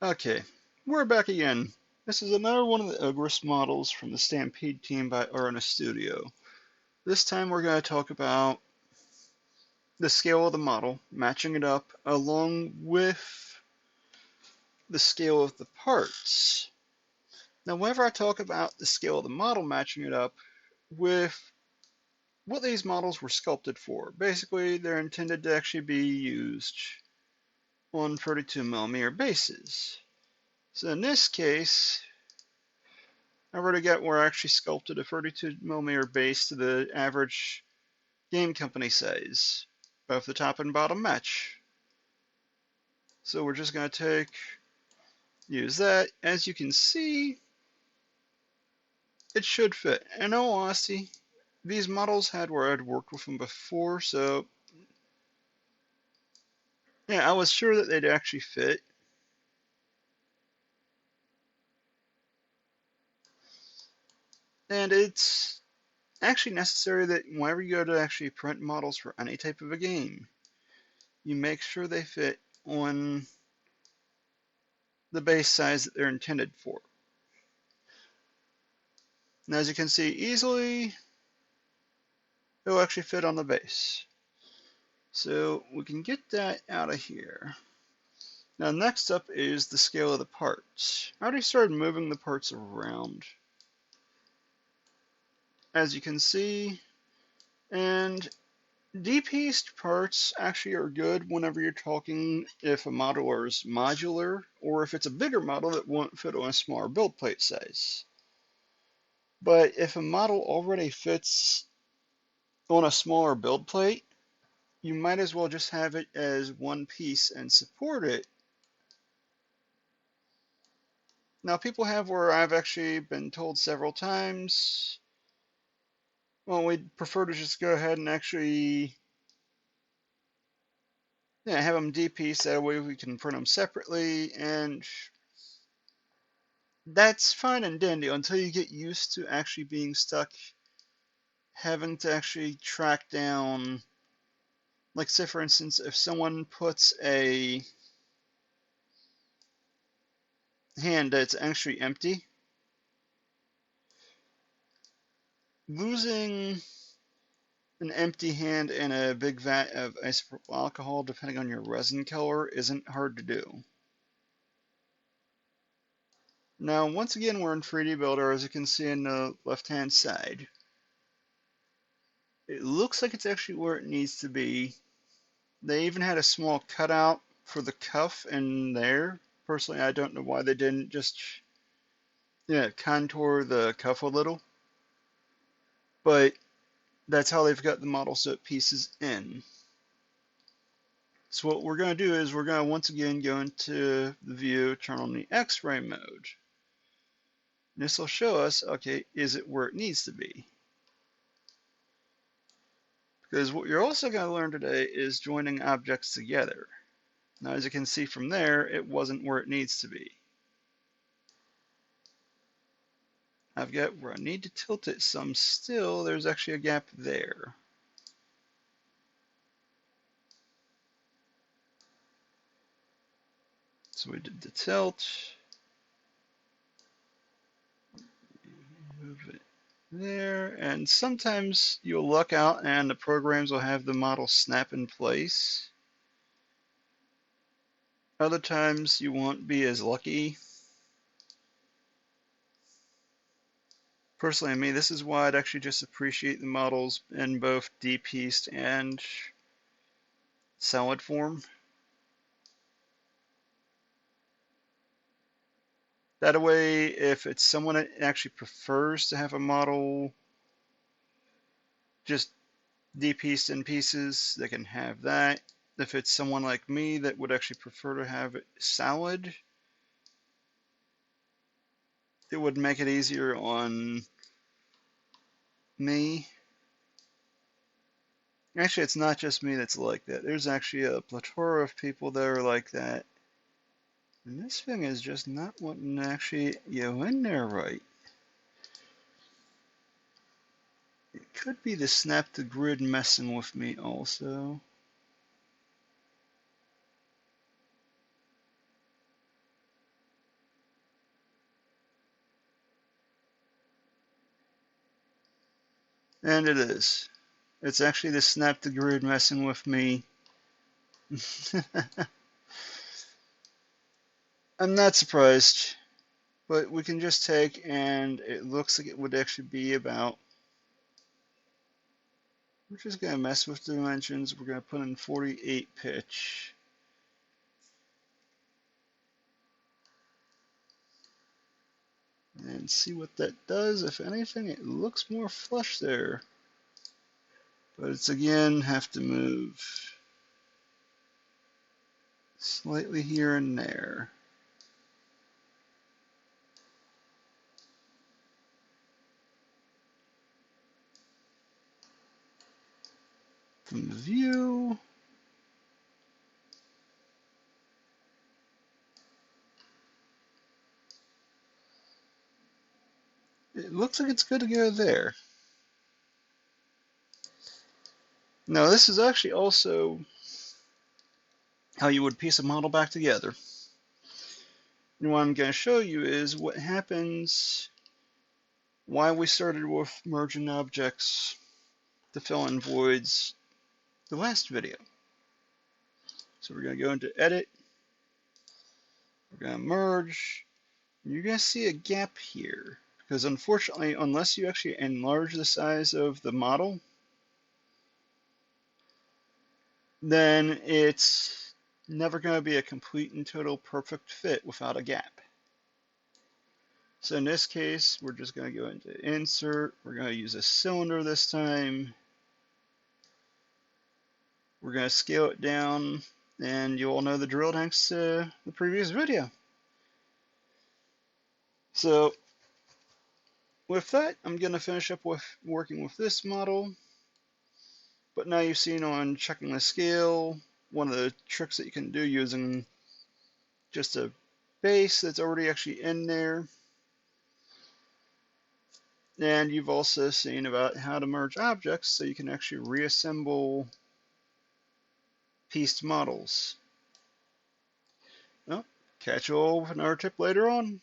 Okay, we're back again. This is another one of the Ogress models from the Stampede team by RN Estudio. This time we're going to talk about the scale of the model, matching it up along with the scale of the parts. Now, whenever I talk about the scale of the model, matching it up with what these models were sculpted for. Basically, they're intended to actually be used on 32mm bases. So in this case, I already got where I actually sculpted a 32mm base to the average game company size. Both the top and bottom match. So we're just going to use that. As you can see, it should fit. In all honesty, these models had where I'd worked with them before, so yeah, I was sure that they'd actually fit. And it's actually necessary that whenever you go to actually print models for any type of a game, you make sure they fit on the base size that they're intended for. And as you can see easily, it'll actually fit on the base. So we can get that out of here. Now next up is the scale of the parts. I already started moving the parts around, as you can see, and D-pieced parts actually are good whenever you're talking if a model is modular or if it's a bigger model that won't fit on a smaller build plate size. But if a model already fits on a smaller build plate, you might as well just have it as one piece and support it. Now, people have where I've actually been told several times, well, we'd prefer to just go ahead and actually have them D-piece, that way we can print them separately, and that's fine and dandy until you get used to actually being stuck having to actually track down, like say for instance, if someone puts a hand that's actually empty, losing an empty hand in a big vat of isopropyl alcohol, depending on your resin color, isn't hard to do. Now, once again, we're in 3D Builder, as you can see in the left-hand side. It looks like it's actually where it needs to be. They even had a small cutout for the cuff in there. Personally, I don't know why they didn't just contour the cuff a little. But that's how they've got the model so it pieces in. So what we're going to do is we're going to once again go into the view, turn on the X-ray mode. This will show us, okay, is it where it needs to be? Because what you're also going to learn today is joining objects together. Now, as you can see from there, it wasn't where it needs to be. I've got where I need to tilt it some still. There's actually a gap there. So we did the tilt. Move it there. And sometimes you'll look out and the programs will have the model snap in place. Other times you won't be as lucky. Personally, me, this is why I'd actually just appreciate the models in both D-pieced and solid form. That way, if it's someone that actually prefers to have a model just D-pieced in pieces, they can have that. If it's someone like me that would actually prefer to have it solid, it would make it easier on me. Actually, it's not just me that's like that. There's actually a plethora of people that are like that. And this thing is just not wanting to actually go in there right. It could be the snap to grid messing with me also. And it is. It's actually the snap the grid messing with me. I'm not surprised, but we can just take, and it looks like it would actually be about, we're just going to mess with dimensions. We're going to put in 48 pitch. And see what that does. If anything, it looks more flush there. But it's again, have to move slightly here and there. From the view, it looks like it's good to go there. Now this is actually also how you would piece a model back together. And what I'm going to show you is what happens, why we started with merging objects to fill in voids the last video. So we're going to go into edit, we're going to merge, and you're going to see a gap here. Because unfortunately, unless you actually enlarge the size of the model, then it's never going to be a complete and total perfect fit without a gap. So in this case, we're just going to go into insert. We're going to use a cylinder this time. We're going to scale it down, and you all know the drill thanks to the previous video. So with that, I'm going to finish up with working with this model. But now you've seen on checking the scale, one of the tricks that you can do using just a base that's already actually in there. And you've also seen about how to merge objects so you can actually reassemble pieced models. Well, catch you all with another tip later on.